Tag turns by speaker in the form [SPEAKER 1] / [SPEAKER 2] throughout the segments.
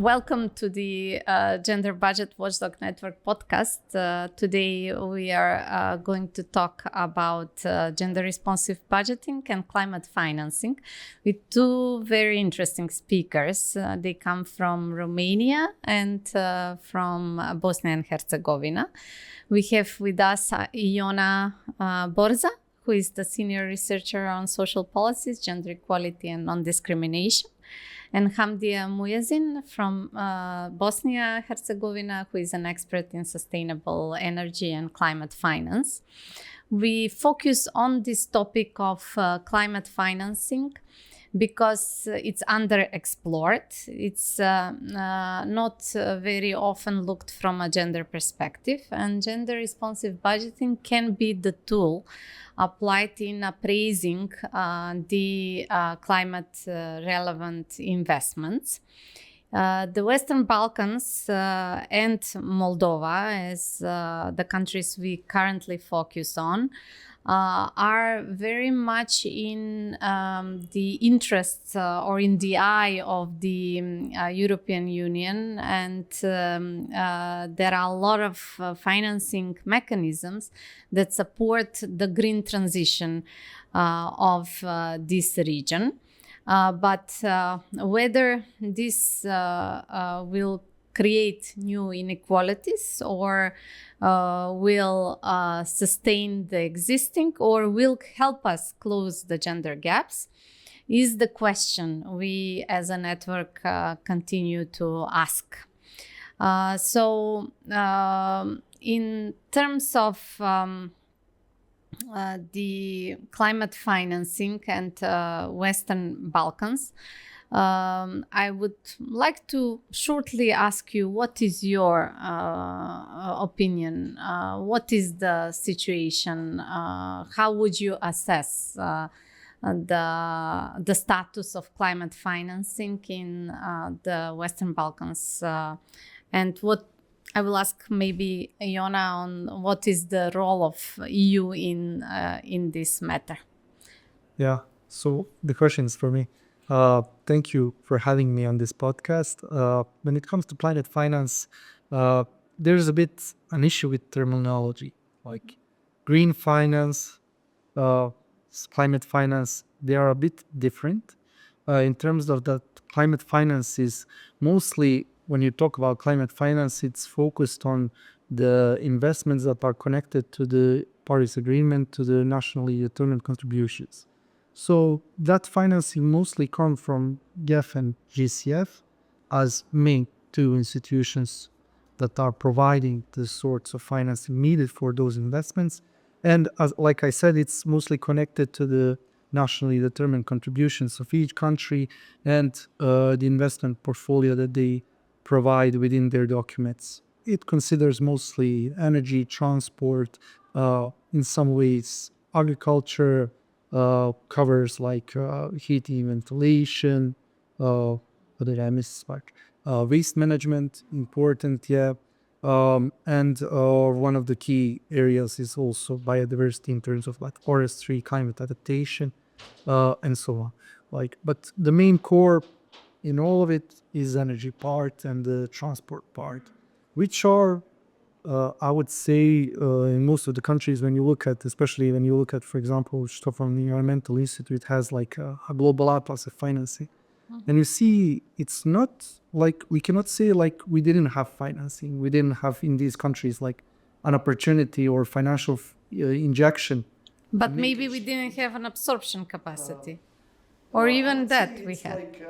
[SPEAKER 1] Welcome to the Gender Budget Watchdog Network podcast. Today we are going to talk about gender responsive budgeting and climate financing with two very interesting speakers. They come from Romania and from Bosnia and Herzegovina. We have with us Ioana Borza, who is the senior researcher on social policies, gender equality and non-discrimination, and Hamdija Mujezin from Bosnia-Herzegovina, who is an expert in sustainable energy and climate finance. We focus on this topic of climate financing because it's underexplored. It's not very often looked from a gender perspective, and gender responsive budgeting can be the tool applied in appraising the climate relevant investments. The Western Balkans and Moldova, as the countries we currently focus on, are very much in the interests or in the eye of the European Union, and there are a lot of financing mechanisms that support the green transition of this region. But whether this will create new inequalities or will sustain the existing or will help us close the gender gaps is the question we as a network continue to ask. So in terms of the climate financing and Western Balkans, I would like to shortly ask you, what is your opinion? What is the situation? How would you assess the status of climate financing in the Western Balkans? And what I will ask maybe Ioana on what is the role of EU in this matter.
[SPEAKER 2] Yeah, so the question is for me. Thank you for having me on this podcast. When it comes to climate finance, there's a bit an issue with terminology, like green finance, climate finance. They are a bit different. In terms of that, climate finance is mostly, when you talk about climate finance, it's focused on the investments that are connected to the Paris Agreement, to the nationally determined contributions. So that financing mostly comes from GEF and GCF as main two institutions that are providing the sorts of financing needed for those investments. And as, like I said, it's mostly connected to the nationally determined contributions of each country and the investment portfolio that they provide within their documents. It considers mostly energy, transport, in some ways agriculture, covers like heating, ventilation, what did I miss? Waste management, important, yeah. And one of the key areas is also biodiversity in terms of like forestry, climate adaptation, and so on. But the main core in all of it is energy part and the transport part, which are I would say in most of the countries, when you look at, especially when you look at, for example, Stockholm Environmental Institute has like a global atlas of financing. Mm-hmm. And you see, it's not like, we cannot say like we didn't have financing. We didn't have in these countries like an opportunity or financial injection.
[SPEAKER 1] But maybe we didn't have an absorption capacity. Or even that we had.
[SPEAKER 2] Like,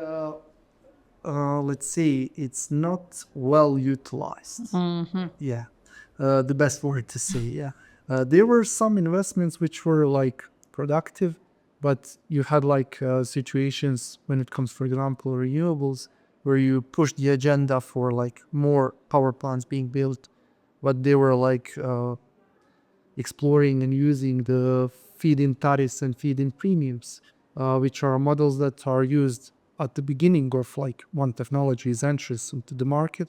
[SPEAKER 2] let's say it's not well utilized.
[SPEAKER 1] Mm-hmm.
[SPEAKER 2] Yeah. The best word to say, yeah. There were some investments which were like productive, but you had like situations when it comes, for example, renewables, where you push the agenda for like more power plants being built, but they were like exploring and using the feed-in tariffs and feed-in premiums, which are models that are used at the beginning of like one technology's entrance into the market,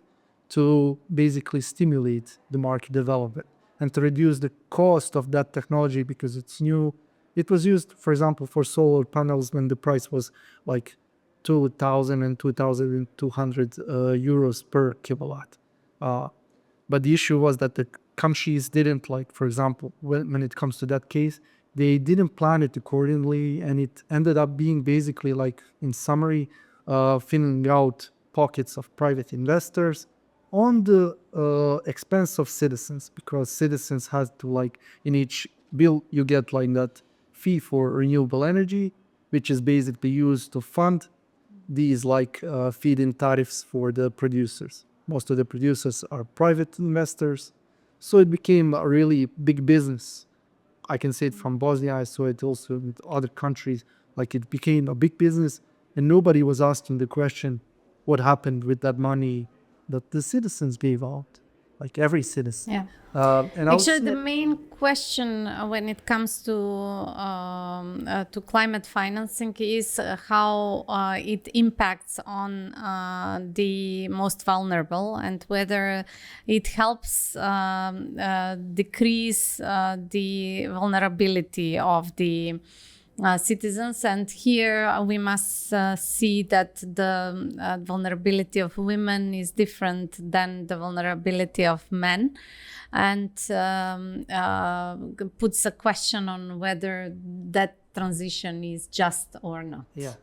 [SPEAKER 2] to basically stimulate the market development and to reduce the cost of that technology because it's new. It was used, for example, for solar panels when the price was like 2,000 and 2,200 euros per kilowatt. But the issue was that the countries didn't, like, for example, when it comes to that case, they didn't plan it accordingly, and it ended up being basically, like, in summary, filling out pockets of private investors on the expense of citizens, because citizens had to, like, in each bill you get like that fee for renewable energy, which is basically used to fund these like feed-in tariffs for the producers. Most of the producers are private investors, so it became a really big business. I can say it from Bosnia, I saw it also with other countries. Like, it became a big business, and nobody was asking the question, what happened with that money that the citizens gave out, like every citizen.
[SPEAKER 1] Yeah.
[SPEAKER 2] And
[SPEAKER 1] Actually,
[SPEAKER 2] also,
[SPEAKER 1] the main question when it comes to climate financing is how it impacts on the most vulnerable, and whether it helps decrease the vulnerability of the citizens. And here we must see that the vulnerability of women is different than the vulnerability of men, and puts a question on whether that transition is just or not.
[SPEAKER 2] yeah,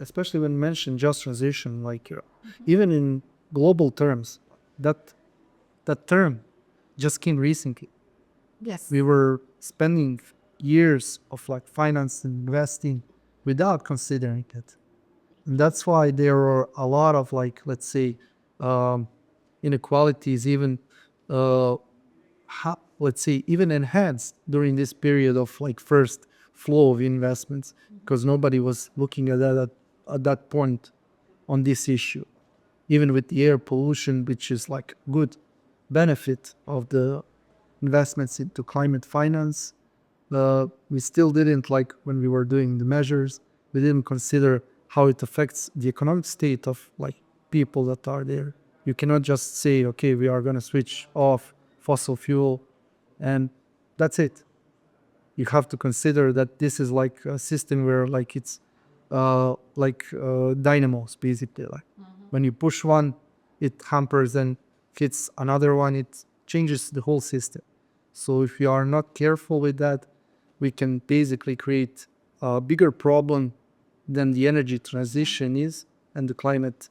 [SPEAKER 2] especially when mentioned just transition, like even in global terms, that term just came recently.
[SPEAKER 1] Yes.
[SPEAKER 2] We were spending years of like finance and investing without considering it. And that's why there are a lot of, like, let's say, inequalities, even let's say even enhanced during this period of like first flow of investments, because nobody was looking at that at that point on this issue. Even with the air pollution, which is like good benefit of the investments into climate finance, we still didn't, like, when we were doing the measures, we didn't consider how it affects the economic state of like people that are there. You cannot just say, okay, we are going to switch off fossil fuel and that's it. You have to consider that this is like a system where like it's dynamos, basically. Like, when you push one, it hampers, and hits another one, it changes the whole system. So if we are not careful with that, we can basically create a bigger problem than the energy transition is, and the climate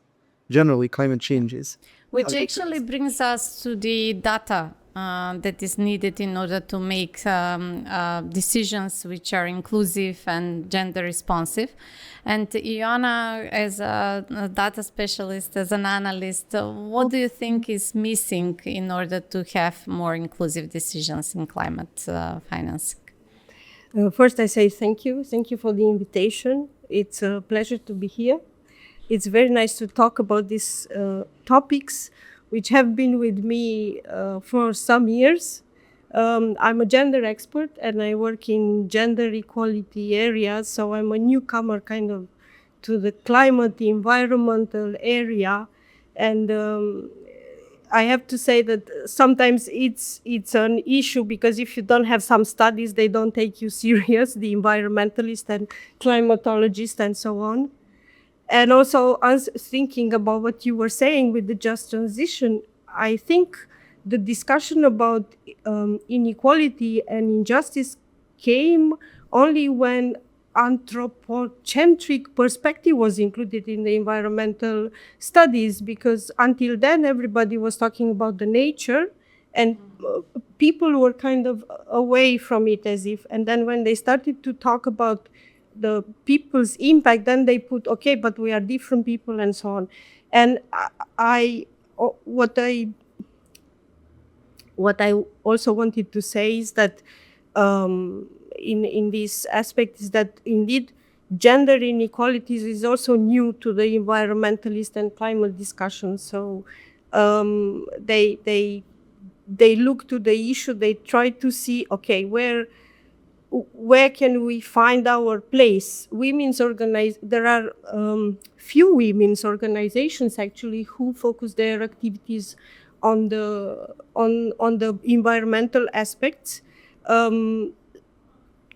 [SPEAKER 2] change is.
[SPEAKER 1] Which actually brings us to the data that is needed in order to make decisions which are inclusive and gender responsive. And Ioana, as a data specialist, as an analyst, what do you think is missing in order to have more inclusive decisions in climate financing?
[SPEAKER 3] First, I say thank you. Thank you for the invitation. It's a pleasure to be here. It's very nice to talk about these topics, which have been with me for some years. I'm a gender expert, and I work in gender equality areas, so I'm a newcomer kind of to the climate, the environmental area. And I have to say that sometimes it's an issue, because if you don't have some studies, they don't take you serious, the environmentalist and climatologist and so on. And also, as thinking about what you were saying with the just transition, I think the discussion about inequality and injustice came only when anthropocentric perspective was included in the environmental studies, because until then everybody was talking about the nature, and people were kind of away from it, as if, and then when they started to talk about the people's impact, then they put, okay, but we are different people and so on. And what I also wanted to say is that in this aspect is that indeed gender inequalities is also new to the environmentalist and climate discussion. So they look to the issue, they try to see, okay, where can we find our place? There are few women's organizations actually who focus their activities on the environmental aspects.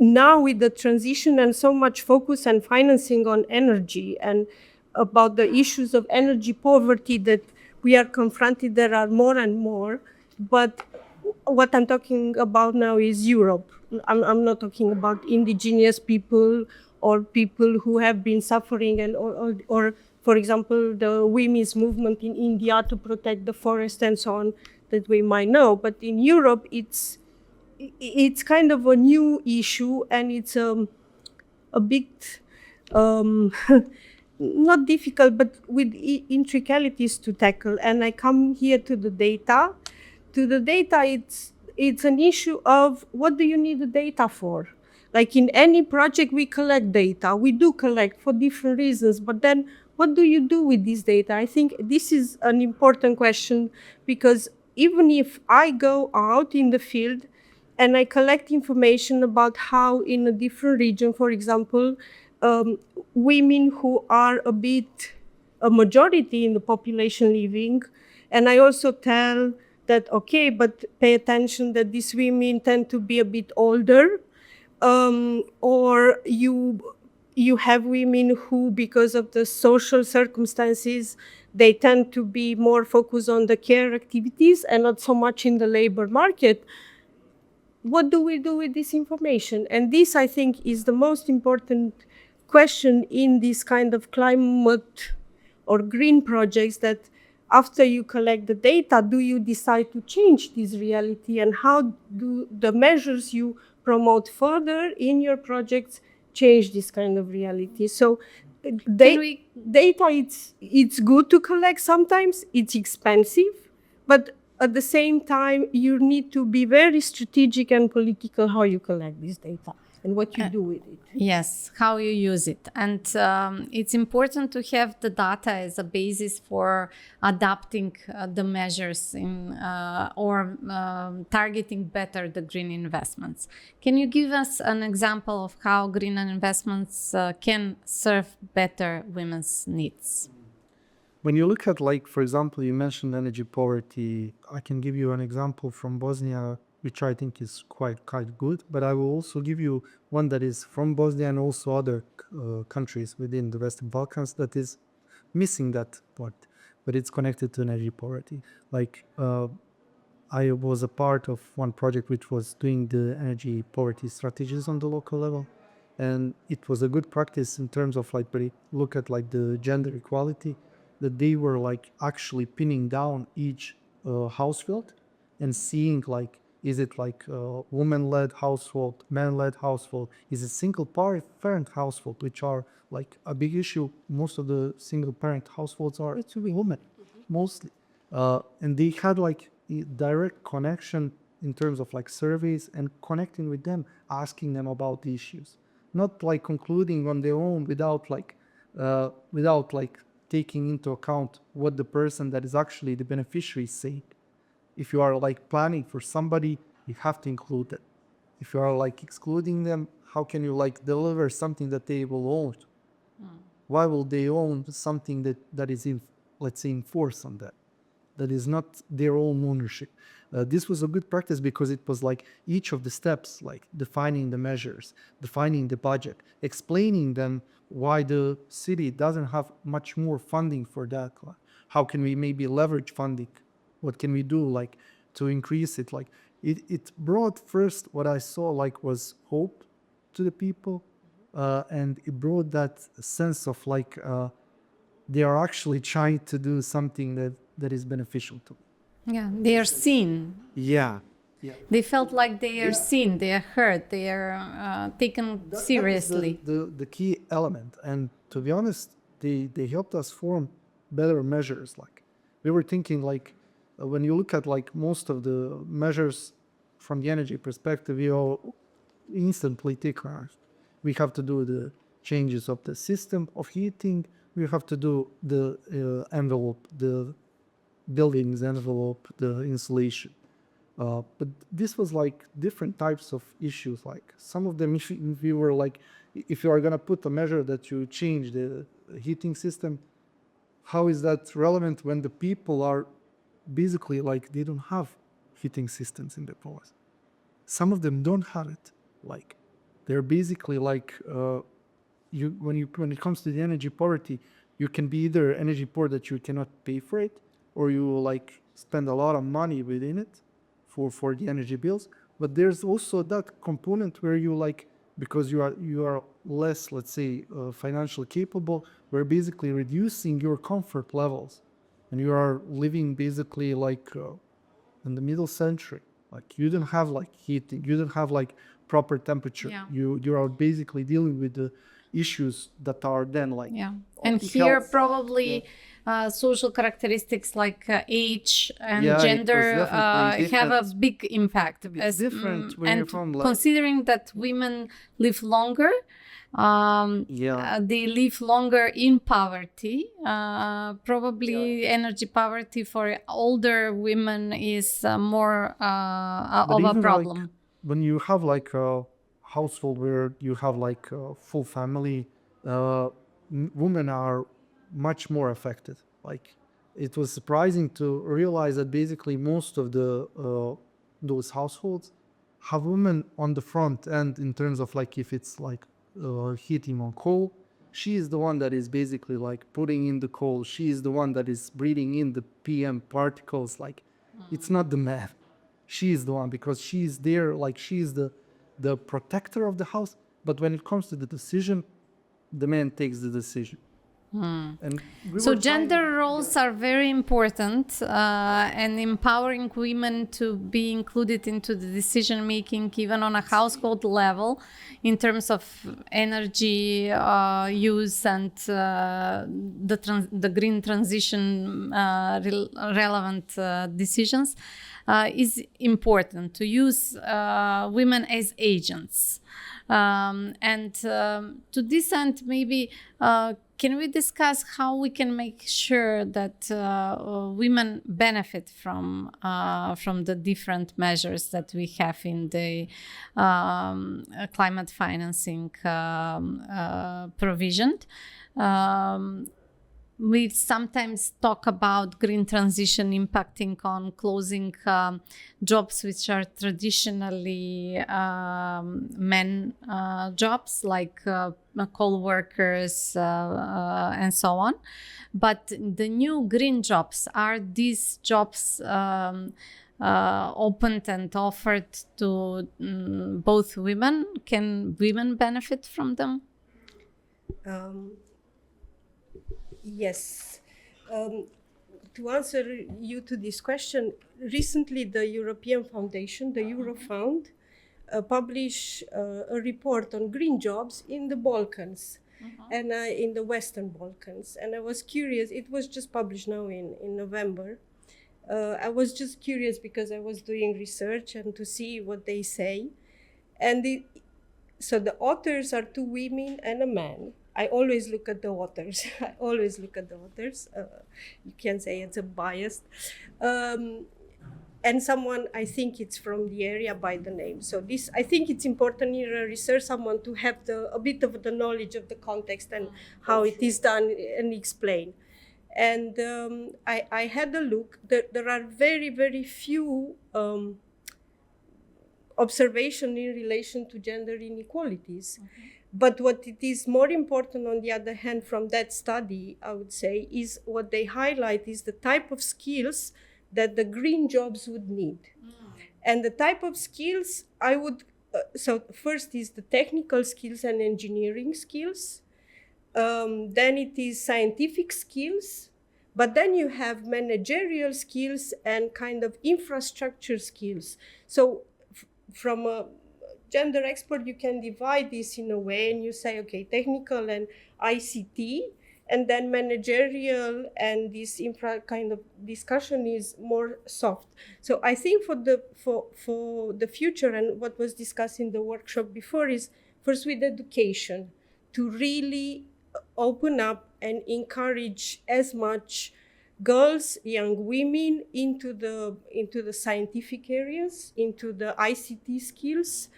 [SPEAKER 3] Now with the transition and so much focus and financing on energy, and about the issues of energy poverty that we are confronted. There are more and more, but what I'm talking about now is Europe. I'm not talking about indigenous people or people who have been suffering, and or for example, the women's movement in India to protect the forest and so on that we might know. But in Europe, it's kind of a new issue, and it's a bit not difficult, but with intricalities to tackle. And I come here to the data. To the data, it's an issue of what do you need the data for? Like in any project, we collect data. We do collect for different reasons, but then what do you do with this data? I think this is an important question, because even if I go out in the field and I collect information about how in a different region, for example, women who are a majority in the population living, and I also tell that, okay, but pay attention that these women tend to be a bit older, or you have women who, because of the social circumstances, they tend to be more focused on the care activities and not so much in the labor market. What do we do with this information? And this, I think, is the most important question in this kind of climate or green projects, that after you collect the data, do you decide to change this reality? And how do the measures you promote further in your projects change this kind of reality? So data, it's good to collect sometimes, it's expensive, but at the same time, you need to be very strategic and political how you collect this data and what you do with it.
[SPEAKER 1] Yes, how you use it. And it's important to have the data as a basis for adapting the measures in or targeting better the green investments. Can you give us an example of how green investments can serve better women's needs?
[SPEAKER 2] When you look at, like, for example, you mentioned energy poverty, I can give you an example from Bosnia, which I think is quite good, but I will also give you one that is from Bosnia and also other countries within the Western Balkans that is missing that part, but it's connected to energy poverty. Like, I was a part of one project which was doing the energy poverty strategies on the local level, and it was a good practice in terms of, like, look at, like, the gender equality, that they were, like, actually pinning down each household and seeing, like, is it like a woman-led household, man-led household, is it single parent household, which are like a big issue. Most of the single parent households are actually women, mostly, and they had, like, a direct connection in terms of, like, surveys and connecting with them, asking them about the issues, not like concluding on their own without like taking into account what the person that is actually the beneficiary is saying. If you are, like, planning for somebody, you have to include it. If you are, like, excluding them, how can you, like, deliver something that they will own? Why will they own something that is let's say, enforced on that? That is not their own ownership. This was a good practice because it was like each of the steps, like defining the measures, defining the budget, explaining them why the city doesn't have much more funding for that. How can we maybe leverage funding? What can we do, like, to increase it? Like, it brought first what I saw, like, was hope to the people, and it brought that sense of, like, they are actually trying to do something that is beneficial to them.
[SPEAKER 1] Yeah, they are seen.
[SPEAKER 2] Yeah.
[SPEAKER 1] They felt like they are seen, they are heard, they are taken seriously.
[SPEAKER 2] The key element. And to be honest, they helped us form better measures. Like, we were thinking, like, when you look at, like, most of the measures from the energy perspective, we all instantly take ours. We have to do the changes of the system of heating. We have to do the envelope, the buildings envelope, the insulation. But this was, like, different types of issues. Like, some of them, if you were, like, if you are going to put a measure that you change the heating system, how is that relevant when the people are basically, like, they don't have heating systems in the palace? Some of them don't have it. Like, they're basically, like, when it comes to the energy poverty, you can be either energy poor that you cannot pay for it, or you like spend a lot of money within it for the energy bills. But there's also that component where you like, because you are less, let's say, financially capable, we're basically reducing your comfort levels, and you are living basically like in the middle century. Like you don't have like heating, you don't have like proper temperature.
[SPEAKER 1] Yeah.
[SPEAKER 2] You are basically dealing with the issues that are then like
[SPEAKER 1] And here
[SPEAKER 2] health.
[SPEAKER 1] probably social characteristics like age and
[SPEAKER 2] Yeah, it was
[SPEAKER 1] gender
[SPEAKER 2] definitely
[SPEAKER 1] have a
[SPEAKER 2] different.
[SPEAKER 1] big impact.
[SPEAKER 2] It's different where
[SPEAKER 1] and
[SPEAKER 2] you're from, like-
[SPEAKER 1] considering that women live longer, they live longer in poverty. Probably energy poverty for older women is more
[SPEAKER 2] But
[SPEAKER 1] of a
[SPEAKER 2] even,
[SPEAKER 1] problem.
[SPEAKER 2] like, when you have like a household where you have like a full family, women are much more affected. Like it was surprising to realize that basically most of the those households have women on the front end in terms of like if it's like heating on coal, she is the one that is basically like putting in the coal. She is the one that is breathing in the PM particles. Like it's not the man. She is the one, because she is there, like she is the protector of the house. But when it comes to the decision, the man takes the decision. And we
[SPEAKER 1] So
[SPEAKER 2] were
[SPEAKER 1] gender
[SPEAKER 2] trying-
[SPEAKER 1] roles are very important, and empowering women to be included into the decision making, even on a household level, in terms of energy use and the green transition relevant decisions, is important to use women as agents. To this end, maybe can we discuss how we can make sure that women benefit from the different measures that we have in the climate financing provision? We sometimes talk about green transition impacting on closing jobs which are traditionally men jobs, like coal workers and so on. But the new green jobs, are these jobs opened and offered to both women? Can women benefit from them?
[SPEAKER 3] Yes. To answer you to this question, recently the European Foundation, the Eurofound, published a report on green jobs in the Balkans and in the Western Balkans. And I was curious, it was just published now in November. I was just curious because I was doing research and to see what they say. And so the authors are two women and a man. I always look at the authors. I always look at the authors. You can say it's a bias. And someone, I think it's from the area by the name. So this, I think it's important in research, someone to have a bit of the knowledge of the context and how it is done and explain. And I had a look. There are very, very few observation in relation to gender inequalities. But what it is more important, on the other hand, from that study, I would say, is what they highlight is the type of skills that the green jobs would need. And the type of skills I would, so first is the technical skills and engineering skills. Then it is scientific skills. But then you have managerial skills and kind of infrastructure skills. So from a gender expert, you can divide this in a way and you say, okay, technical and ICT, and then managerial and this infra kind of discussion is more soft. So I think for the future, and what was discussed in the workshop before, is first with education, to really open up and encourage as much girls, young women into the scientific areas, into the ICT skills.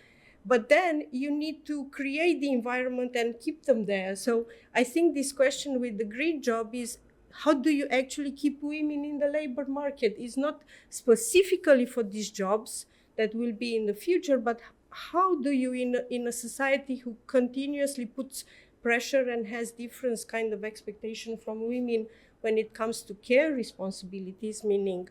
[SPEAKER 3] But then you need to create the environment and keep them there. So I think this question with the green job is, how do you actually keep women in the labor market? It's not specifically for these jobs that will be in the future, but how do you, in a society who continuously puts pressure and has different kind of expectation from women when it comes to care responsibilities, meaning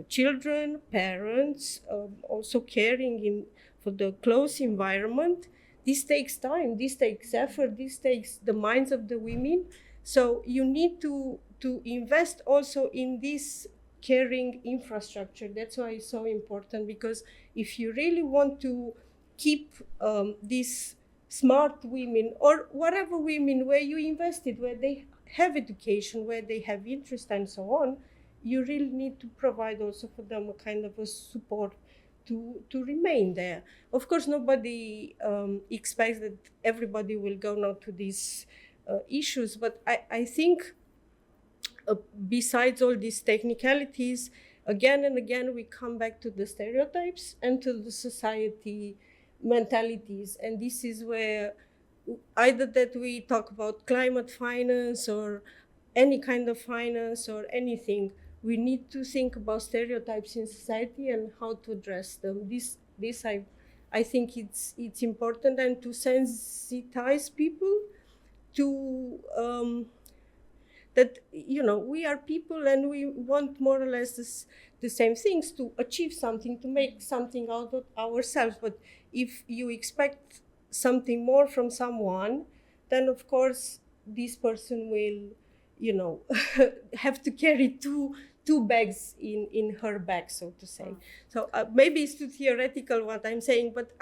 [SPEAKER 3] children, parents, also caring for the close environment. This takes time, this takes effort, this takes the minds of the women. So you need to invest also in this caring infrastructure. That's why it's so important, because if you really want to keep these smart women, or whatever women, where you invested, where they have education, where they have interest and so on, you really need to provide also for them a kind of a support to remain there. Of course, nobody expects that everybody will go now to these issues, but I think besides all these technicalities, again and again we come back to the stereotypes and to the society mentalities. And this is where either that we talk about climate finance or any kind of finance or anything, we need to think about stereotypes in society and how to address them. This I think it's important, and to sensitize people to that, you know, we are people and we want more or less the same things, to achieve something, to make something out of ourselves. But if you expect something more from someone, then of course this person will, you know, have to carry two bags in her bag, so to say. So maybe it's too theoretical what I'm saying, but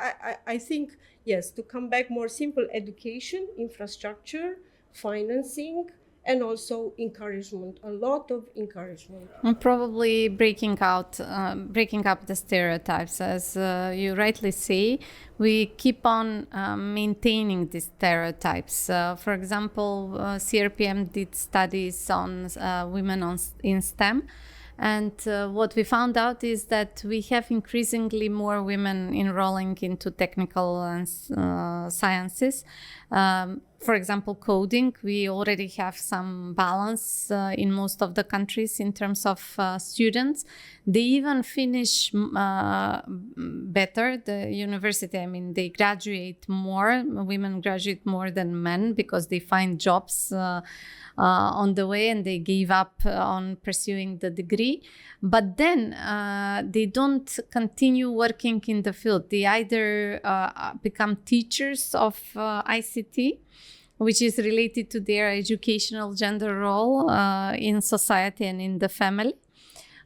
[SPEAKER 3] I think, yes, to come back, more simple education, infrastructure, financing, and also encouragement, a lot of encouragement.
[SPEAKER 1] And probably breaking up the stereotypes. As you rightly say, we keep on maintaining these stereotypes. For example, CRPM did studies on women in STEM. And what we found out is that we have increasingly more women enrolling into technical and sciences. For example, coding, we already have some balance in most of the countries in terms of students. They even finish better the university. I mean, they graduate more. Women graduate more than men because they find jobs on the way, and they gave up on pursuing the degree. But then they don't continue working in the field. They either become teachers of ICT, which is related to their educational gender role in society and in the family,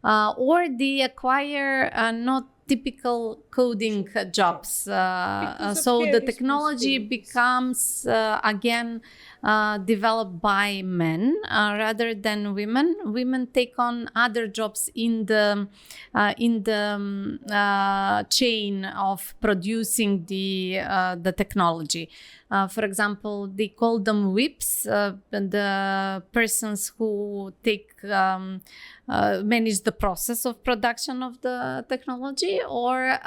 [SPEAKER 1] or they acquire not typical coding jobs. So the technology becomes again developed by men rather than women. Women take on other jobs in the chain of producing the technology. For example, they call them whips, the persons who manage the process of production of the technology, or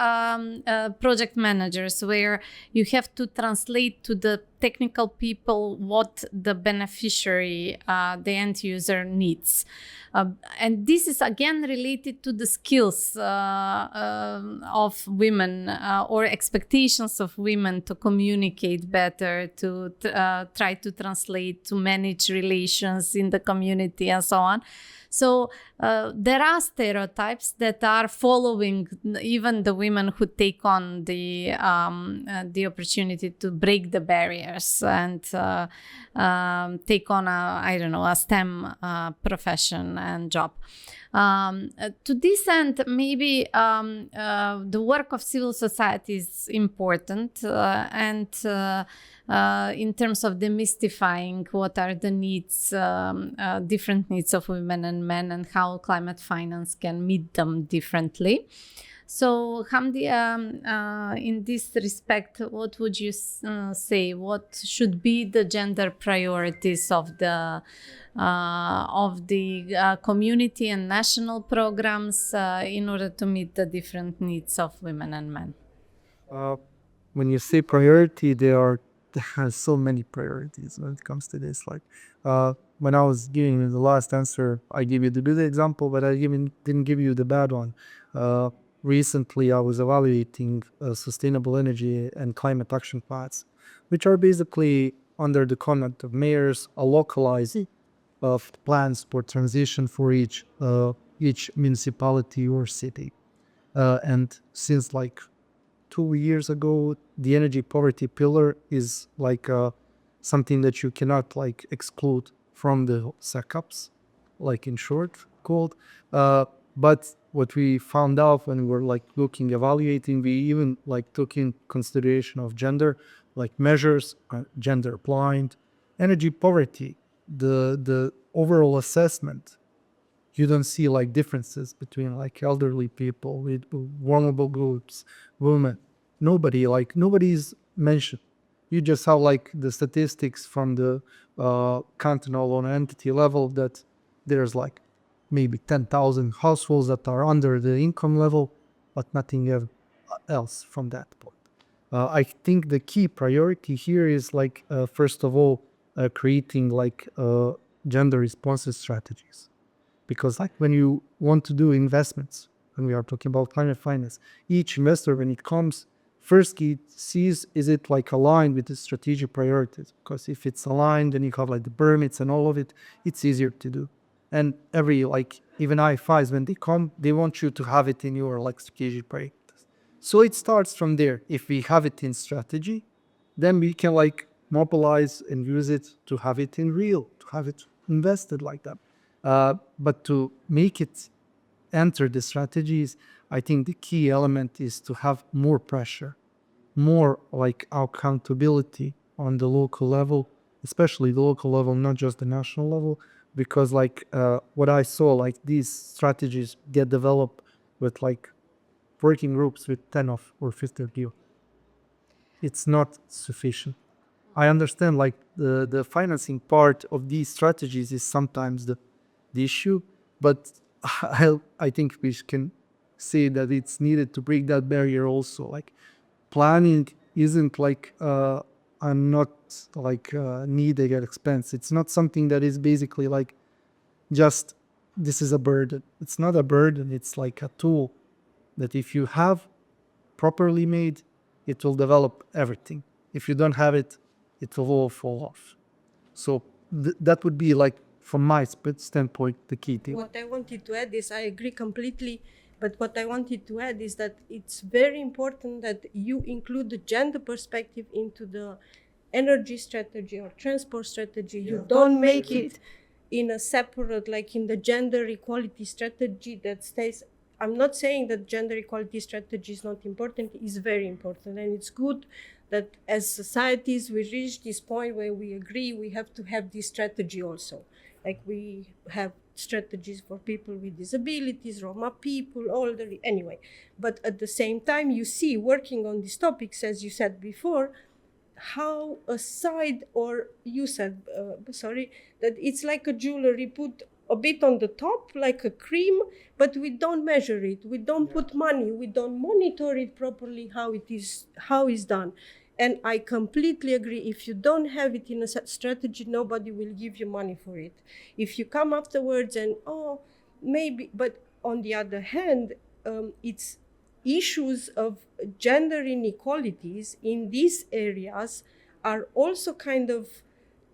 [SPEAKER 1] project managers, where you have to translate to the technical people what the beneficiary, the end user, needs. And this is again related to the skills of women or expectations of women to communicate better, to try to translate, to manage relations in the community and so on. So there are stereotypes that are following even the women who take on the opportunity to break the barriers and take on a STEM profession and job. To this end, maybe the work of civil society is important, and in terms of demystifying what are the needs, different needs of women and men, and how climate finance can meet them differently. So, Hamdija, in this respect, what would you say? What should be the gender priorities of the community and national programs in order to meet the different needs of women and men?
[SPEAKER 2] When you say priority, there are so many priorities when it comes to this. Like when I was giving you the last answer, I gave you the good example, but I didn't give you the bad one. Recently, I was evaluating sustainable energy and climate action plans, which are basically under the conduct of mayors, a localized of plans for transition for each municipality or city. And since like 2 years ago, the energy poverty pillar is like something that you cannot like exclude from the SECAPs, like in short called. But what we found out when we were like looking, evaluating, we even like took in consideration of gender, like measures, gender blind, energy poverty, the overall assessment. You don't see like differences between like elderly people with vulnerable groups, women. Nobody's mentioned. You just have like the statistics from the cantonal on entity level that there's like maybe 10,000 households that are under the income level, but nothing else from that point. I think the key priority here is like first of all creating like gender responsive strategies, because like when you want to do investments, when we are talking about climate finance, each investor when it comes first he sees is it like aligned with the strategic priorities, because if it's aligned then you have like the permits and all of it, it's easier to do. And every like even IFIs when they come, they want you to have it in your like strategic priorities. So it starts from there. If we have it in strategy, then we can like mobilize and use it to have it in real, to have it invested like that. But to make it enter the strategies, I think the key element is to have more pressure, more like accountability on the local level, especially the local level, not just the national level, because like what I saw, like these strategies get developed with like working groups with 10 or 15 people. It's not sufficient. I understand like the financing part of these strategies is sometimes the issue, but I think we can say that it's needed to break that barrier also. Like planning isn't like I'm not like needing an expense. It's not something that is basically like just this is a burden. It's not a burden. It's like a tool that if you have properly made, it will develop everything. If you don't have it, it will all fall off. So that would be like, from my standpoint, the key thing.
[SPEAKER 3] What I wanted to add is I agree completely, but what I wanted to add is that it's very important that you include the gender perspective into the energy strategy or transport strategy. You don't make it in a separate, like in the gender equality strategy that stays. I'm not saying that gender equality strategy is not important. It's very important, and it's good that as societies we reach this point where we agree we have to have this strategy also. Like we have strategies for people with disabilities, Roma people, older, anyway. But at the same time, you see, working on these topics, as you said before, how a side, or you said, that it's like a jewelry put a bit on the top, like a cream, but we don't measure it. We don't put money. We don't monitor it properly, how it's done. And I completely agree. If you don't have it in a strategy, nobody will give you money for it. If you come afterwards and, maybe, but on the other hand, it's issues of gender inequalities in these areas are also kind of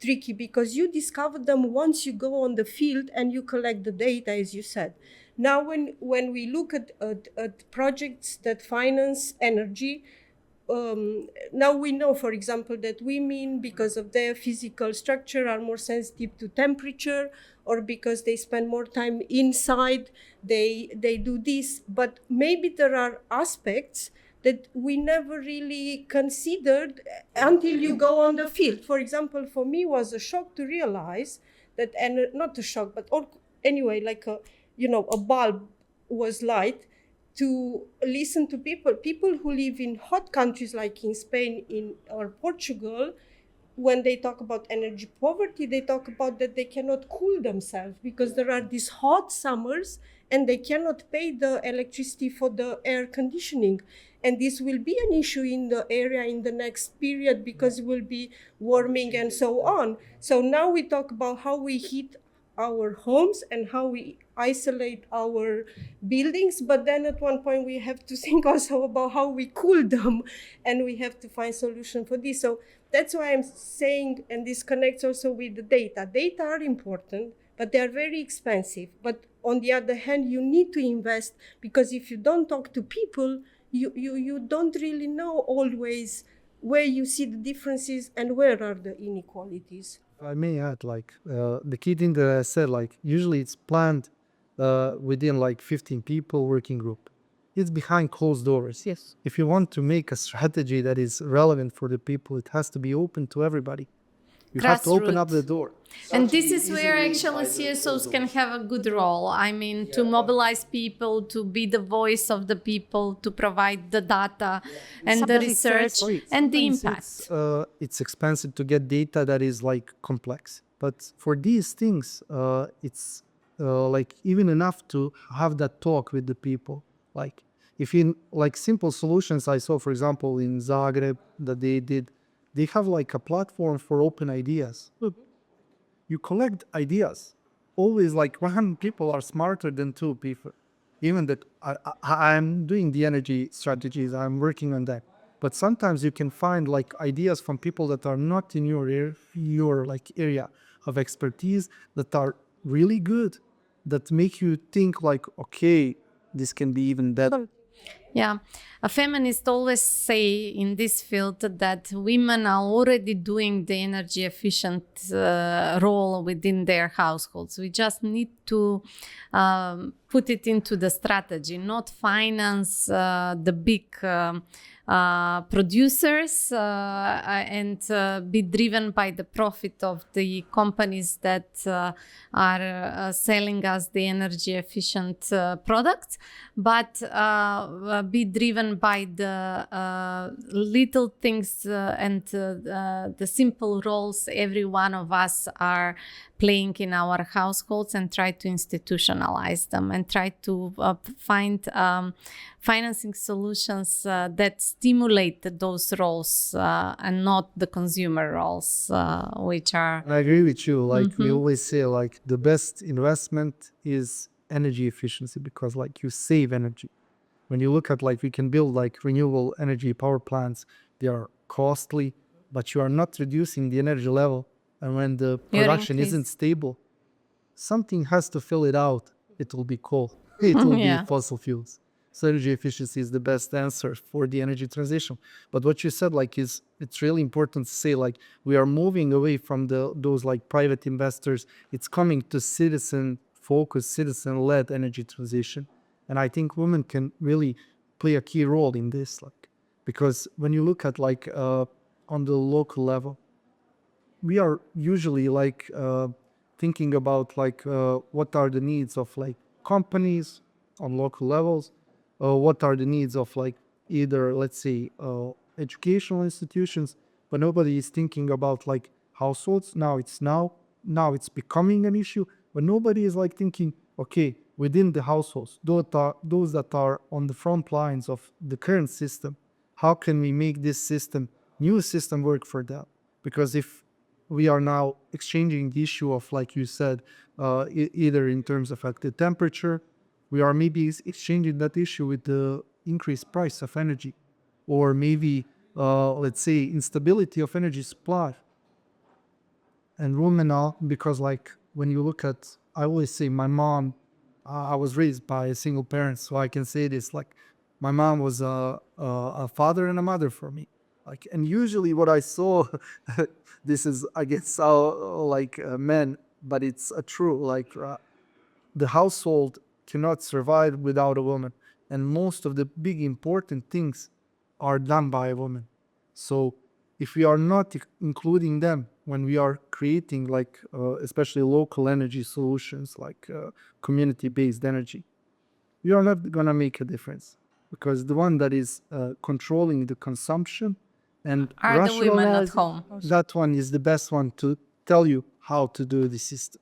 [SPEAKER 3] tricky, because you discover them once you go on the field and you collect the data, as you said. Now, when we look at projects that finance energy, now we know, for example, that women, because of their physical structure, are more sensitive to temperature, or because they spend more time inside, they do this. But maybe there are aspects that we never really considered until you go on the field. For example, for me, it was a shock to realize that, and not a shock, but anyway, like a bulb was light, to listen to people who live in hot countries like in Spain or Portugal. When they talk about energy poverty, they talk about that they cannot cool themselves because there are these hot summers and they cannot pay the electricity for the air conditioning. And this will be an issue in the area in the next period because it will be warming and so on. So now we talk about how we heat our homes and how we isolate our buildings, but then at one point we have to think also about how we cool them, and we have to find solution for this. So that's why I'm saying, and this connects also with the data. Data are important, but they are very expensive. But on the other hand, you need to invest, because if you don't talk to people, you don't really know always where you see the differences and where are the inequalities.
[SPEAKER 2] I may add, like, the key thing that I said, like, usually it's planned within like 15 people working group. It's behind closed doors.
[SPEAKER 3] Yes.
[SPEAKER 2] If you want to make a strategy that is relevant for the people, it has to be open to everybody. You have to open up the door.
[SPEAKER 1] And this is where actually CSOs can have a good role. I mean, to mobilize people, to be the voice of the people, to provide the data and the research and the impact.
[SPEAKER 2] It's expensive to get data that is like complex. But for these things, it's like even enough to have that talk with the people. Like if in like simple solutions I saw, for example, in Zagreb that they did, they have like a platform for open ideas. You collect ideas. Always like 100 people are smarter than 2 people. Even that I'm doing the energy strategies, I'm working on that. But sometimes you can find like ideas from people that are not in your like area of expertise that are really good, that make you think like, okay, this can be even better.
[SPEAKER 1] Yeah, a feminist always say in this field that women are already doing the energy efficient role within their households. We just need to put it into the strategy, not finance the big producers and be driven by the profit of the companies that are selling us the energy efficient products, but be driven by the little things and the simple roles every one of us are playing in our households, and try to institutionalize them and try to find financing solutions that stimulate those roles and not the consumer roles, which are...
[SPEAKER 2] I agree with you. Like we always say, like the best investment is energy efficiency, because like you save energy. When you look at like we can build like renewable energy power plants, they are costly, but you are not reducing the energy level. And when the production isn't stable, something has to fill it out. It will be coal. It will be fossil fuels. So energy efficiency is the best answer for the energy transition. But what you said, like, is it's really important to say, like, we are moving away from those like private investors. It's coming to citizen-focused, citizen-led energy transition. And I think women can really play a key role in this, like, because when you look at like on the local level, we are usually like thinking about like what are the needs of like companies on local levels, what are the needs of like either, let's say, educational institutions, but nobody is thinking about like households. Now it's becoming an issue, but nobody is like thinking, okay, within the households, those that are on the front lines of the current system, how can we make this new system work for them? Because if we are now exchanging the issue of, like you said, either in terms of like the temperature, we are maybe exchanging that issue with the increased price of energy, or maybe, let's say, instability of energy supply. And women are, because like when you look at, I always say my mom, I was raised by a single parent, so I can say this, like my mom was a father and a mother for me. Like, and usually what I saw, this is against men, but it's true. Like the household cannot survive without a woman, and most of the big important things are done by a woman. So if we are not including them when we are creating like especially local energy solutions, like community-based energy, we are not gonna make a difference, because the one that is controlling the consumption and
[SPEAKER 1] are the women at home.
[SPEAKER 2] That one is the best one to tell you how to do the system.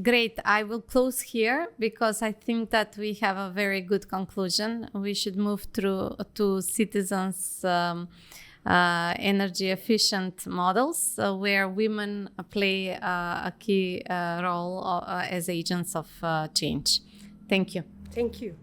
[SPEAKER 1] Great. I will close here because I think that we have a very good conclusion. We should move through to citizens' energy efficient models where women play a key role as agents of change. Thank you.
[SPEAKER 3] Thank you.